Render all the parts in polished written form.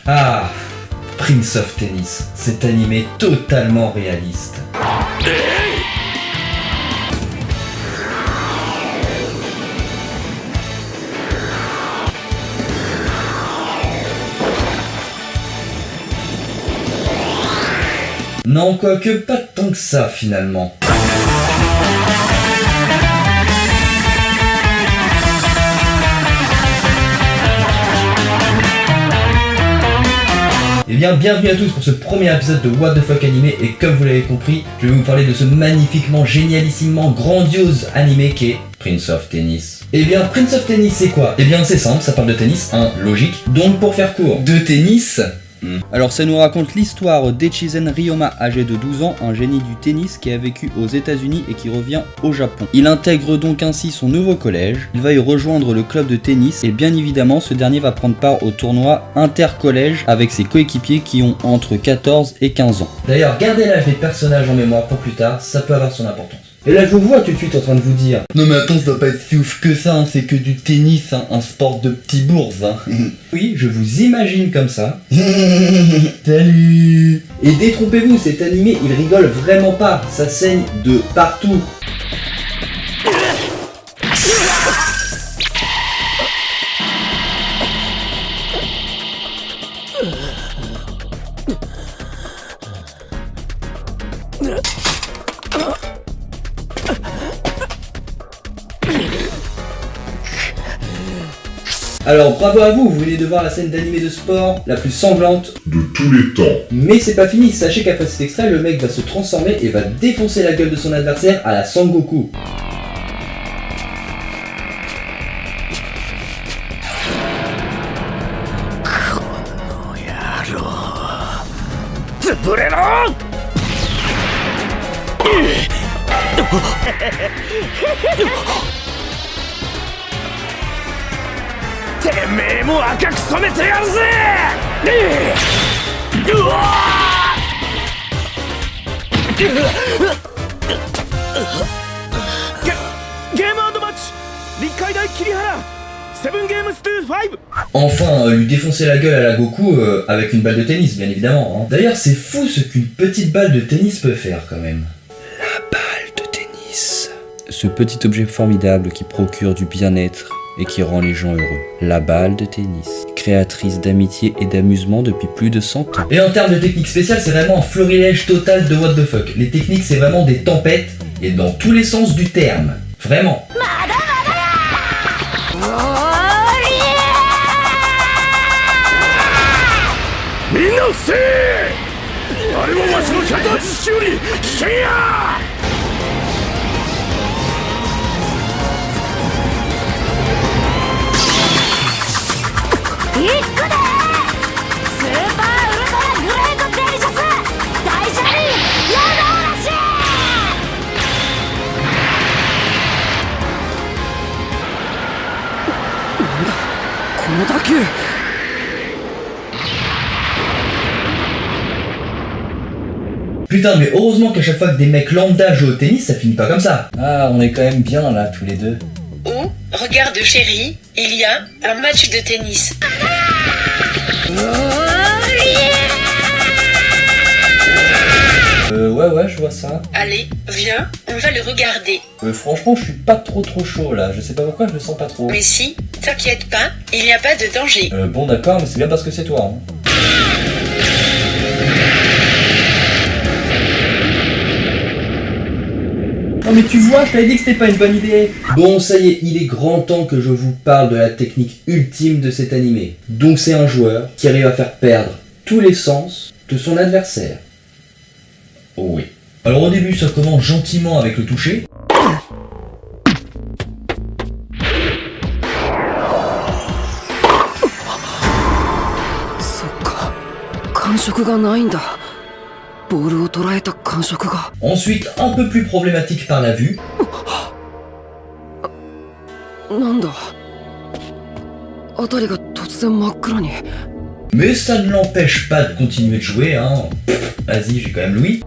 Ah, Prince of Tennis, cet animé totalement réaliste. Non, quoique pas tant que ça finalement. Eh bien, bienvenue à tous pour ce premier épisode de What the Fuck Animé, et comme vous l'avez compris, je vais vous parler de ce magnifiquement, génialissimement, grandiose animé qu'est Prince of Tennis. Eh bien, Prince of Tennis c'est quoi? Eh bien, c'est simple, ça parle de tennis, logique. Donc, pour faire court, de tennis. Alors ça nous raconte l'histoire d'Echizen Ryoma, âgé de 12 ans, un génie du tennis qui a vécu aux États-Unis et qui revient au Japon. Il intègre donc ainsi son nouveau collège, il va y rejoindre le club de tennis et bien évidemment ce dernier va prendre part au tournoi intercollège avec ses coéquipiers qui ont entre 14 et 15 ans. D'ailleurs, gardez l'âge des personnages en mémoire pour plus tard, ça peut avoir son importance. Et là je vous vois tout de suite en train de vous dire: non mais attends, ça doit pas être si ouf que ça, c'est que du tennis, un sport de petits bourses. Oui, je vous imagine comme ça. Salut. Et détrompez-vous, cet animé il rigole vraiment pas, ça saigne de partout. Alors bravo à vous, vous venez de voir la scène d'animé de sport la plus sanglante de tous les temps. Mais c'est pas fini, sachez qu'après cet extrait, le mec va se transformer et va défoncer la gueule de son adversaire à la Sangoku. Enfin, lui défoncer la gueule à la Goku avec une balle de tennis, bien évidemment. D'ailleurs, c'est fou ce qu'une petite balle de tennis peut faire quand même. La balle de tennis. Ce petit objet formidable qui procure du bien-être et qui rend les gens heureux. La balle de tennis, créatrice d'amitié et d'amusement depuis plus de 100 ans. Et en termes de technique spéciale, c'est vraiment un florilège total de what the fuck. Les techniques, c'est vraiment des tempêtes, et dans tous les sens du terme. Vraiment. Putain, mais heureusement qu'à chaque fois que des mecs lambda jouent au tennis, ça finit pas comme ça. Ah, on est quand même bien là, tous les deux. Oh, regarde chérie, il y a un match de tennis. Ouais, je vois ça. Allez, viens, on va le regarder. Franchement, je suis pas trop chaud là, je sais pas pourquoi je le sens pas trop. Mais si, t'inquiète pas, il n'y a pas de danger. Bon d'accord, mais c'est bien parce que c'est toi. Oh mais tu vois, je t'avais dit que c'était pas une bonne idée. Bon, ça y est, il est grand temps que je vous parle de la technique ultime de cet animé. Donc c'est un joueur qui arrive à faire perdre tous les sens de son adversaire. Oh oui. Alors au début, ça commence gentiment avec le toucher. Ensuite, un peu plus problématique par la vue. Mais ça ne l'empêche pas de continuer de jouer, hein. Vas-y, j'ai quand même Louis.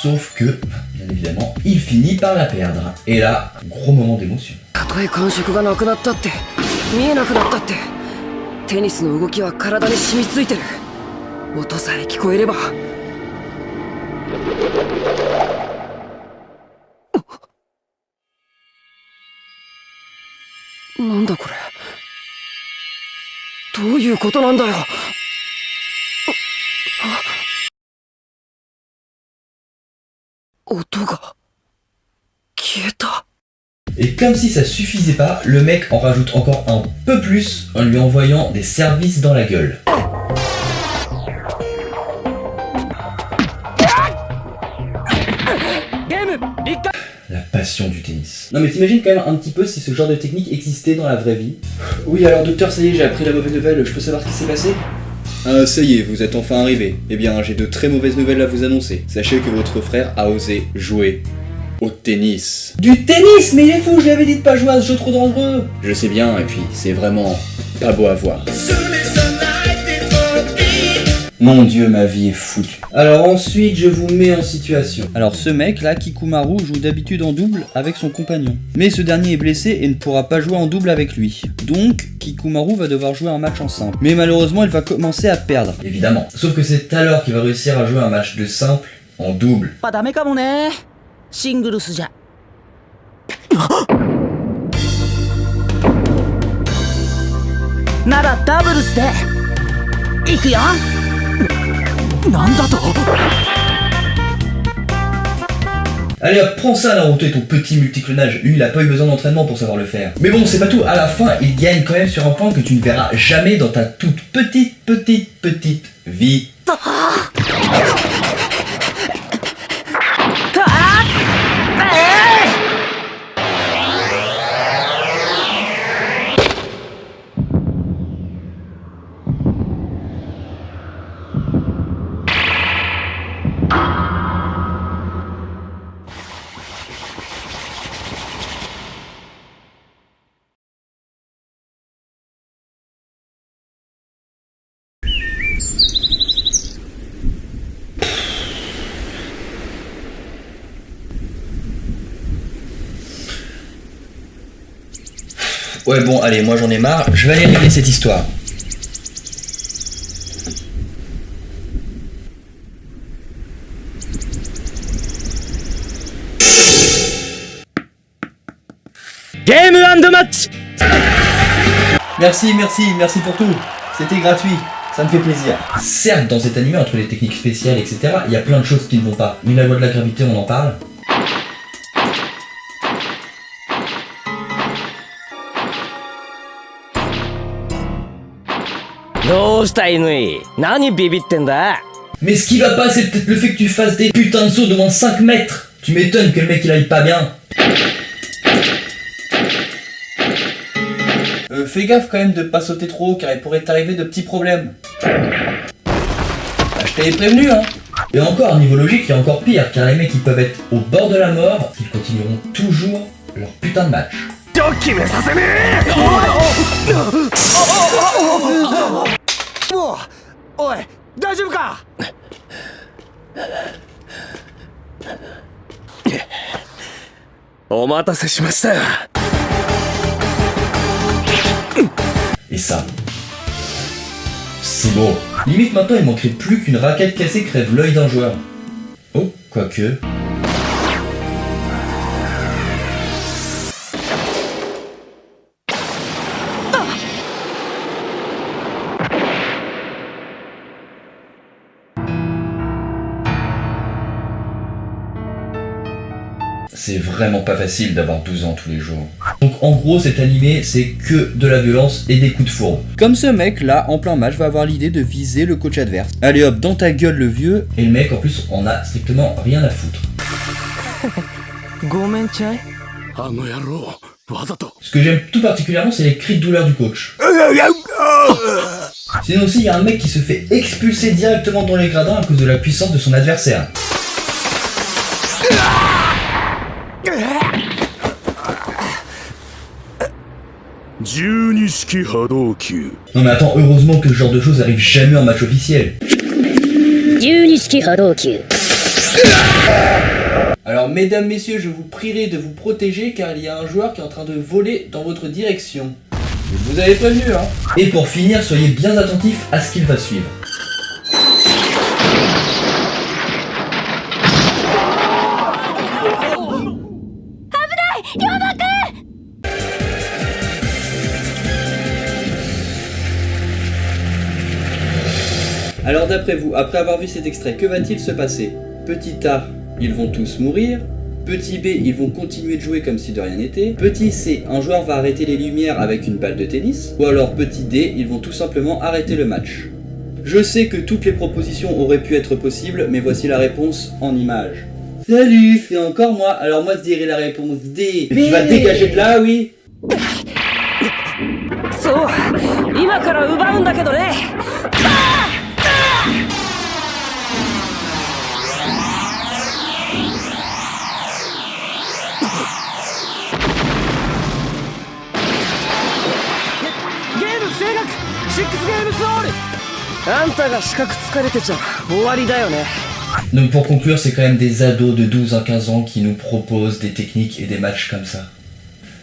Sauf que, bien évidemment, il finit par la perdre. Et là, gros moment d'émotion. たとえ感触がなくなったって見えなくなったってテニスの動きは体に染みついてる音さえ聞こえればなんだこれどういうことなんだよ音が消えた Et comme si ça suffisait pas, le mec en rajoute encore un peu plus en lui envoyant des services dans la gueule. La passion du tennis. Non mais t'imagines quand même un petit peu si ce genre de technique existait dans la vraie vie. Oui alors docteur, ça y est, j'ai appris la mauvaise nouvelle, je peux savoir ce qui s'est passé ? Ça y est, vous êtes enfin arrivé. Eh bien, j'ai de très mauvaises nouvelles à vous annoncer. Sachez que votre frère a osé jouer au tennis. Du tennis? Mais il est fou, je lui avais dit de pas jouer à ce jeu trop dangereux. Je sais bien, et puis c'est vraiment pas beau à voir. Mon dieu, ma vie est foutue. Alors ensuite, je vous mets en situation. Alors ce mec là, Kikumaru, joue d'habitude en double avec son compagnon. Mais ce dernier est blessé et ne pourra pas jouer en double avec lui. Donc, Kikumaru va devoir jouer un match en simple. Mais malheureusement, il va commencer à perdre. Évidemment. Sauf que c'est alors qu'il va réussir à jouer un match de simple en double. ダメかもねシングルスじゃならダブルスでいくよなんだと Allez hop, prends ça Naruto et ton petit multiclonage. Lui, il a pas eu besoin d'entraînement pour savoir le faire. Mais bon, c'est pas tout. À la fin, il gagne quand même sur un point que tu ne verras jamais dans ta toute petite vie. Ouais bon, allez, moi j'en ai marre, je vais aller régler cette histoire. Game and match. Merci pour tout. C'était gratuit, ça me fait plaisir. Certes, dans cet anime, entre les techniques spéciales, etc., il y a plein de choses qui ne vont pas. Mais la loi de la gravité, on en parle. Mais ce qui va pas, c'est peut-être le fait que tu fasses des putains de sauts de moins de 5 mètres. Tu m'étonnes que le mec il aille pas bien. Fais gaffe quand même de pas sauter trop haut car il pourrait t'arriver de petits problèmes. Bah, je t'avais prévenu hein. Et encore, niveau logique, il y a encore pire car les mecs ils peuvent être au bord de la mort, ils continueront toujours leur putain de match. Et ça, c'est beau. Limite maintenant il manquerait plus qu'une raquette cassée crève l'œil d'un joueur. Oh, quoique... C'est vraiment pas facile d'avoir 12 ans tous les jours. Donc en gros cet animé c'est que de la violence et des coups de fourreau. Comme ce mec là en plein match va avoir l'idée de viser le coach adverse. Allez hop, dans ta gueule le vieux. Et le mec en plus en a strictement rien à foutre. Ce que j'aime tout particulièrement c'est les cris de douleur du coach. Sinon aussi il y a un mec qui se fait expulser directement dans les gradins à cause de la puissance de son adversaire. Non mais attends, heureusement que ce genre de choses arrive jamais en match officiel. Alors mesdames, messieurs, je vous prierai de vous protéger car il y a un joueur qui est en train de voler dans votre direction. Je vous avais prévenu, hein. Et pour finir, soyez bien attentifs à ce qu'il va suivre. Alors d'après vous, après avoir vu cet extrait, que va-t-il se passer? Petit A, ils vont tous mourir. Petit B, ils vont continuer de jouer comme si de rien n'était. Petit C, un joueur va arrêter les lumières avec une balle de tennis. Ou alors petit D, ils vont tout simplement arrêter le match. Je sais que toutes les propositions auraient pu être possibles, mais voici la réponse en images. Salut, c'est encore moi. Alors moi je dirais la réponse D. Mais tu vas te dégager de là, oui? そう今から奪うんだけどね。ゲーム正確6ゲームスオール。あんたが四角疲れてちゃ終わりだよね。 Donc pour conclure, c'est quand même des ados de 12 à 15 ans qui nous proposent des techniques et des matchs comme ça.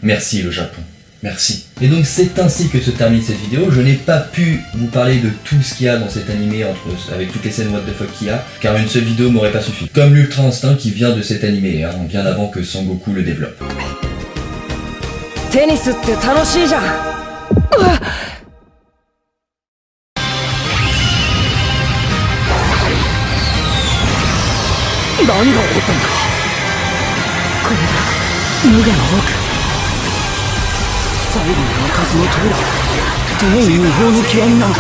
Merci le Japon, merci. Et donc c'est ainsi que se termine cette vidéo. Je n'ai pas pu vous parler de tout ce qu'il y a dans cet animé avec toutes les scènes what the fuck qu'il y a, car une seule vidéo m'aurait pas suffi. Comme l'Ultra Instinct qui vient de cet animé, hein, bien avant que Sangoku le développe. テニスって楽しいじゃん。何が起こったんだ。これが無我の奥。最後の開かずの扉。天意無法の極みなのか。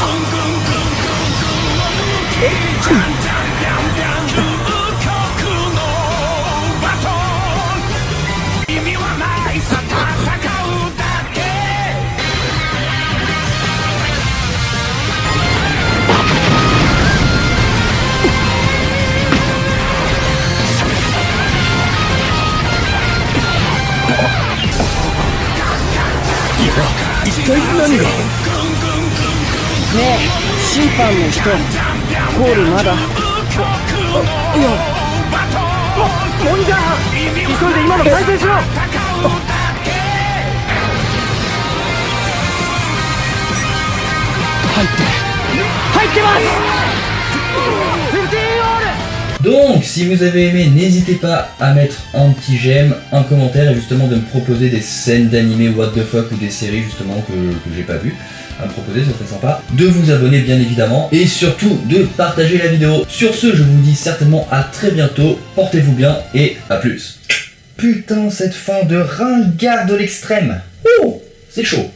一体何が。ねえ審判の人コールまだ。いやモニター急いで今の再生しろ。入ってます。Donc, si vous avez aimé, n'hésitez pas à mettre un petit j'aime, un commentaire et justement de me proposer des scènes d'animé what the fuck ou des séries justement que j'ai pas vues. À me proposer, ça serait sympa. De vous abonner bien évidemment et surtout de partager la vidéo. Sur ce, je vous dis certainement à très bientôt, portez-vous bien et à plus. Putain, cette fin de ringard de l'extrême. Oh, c'est chaud.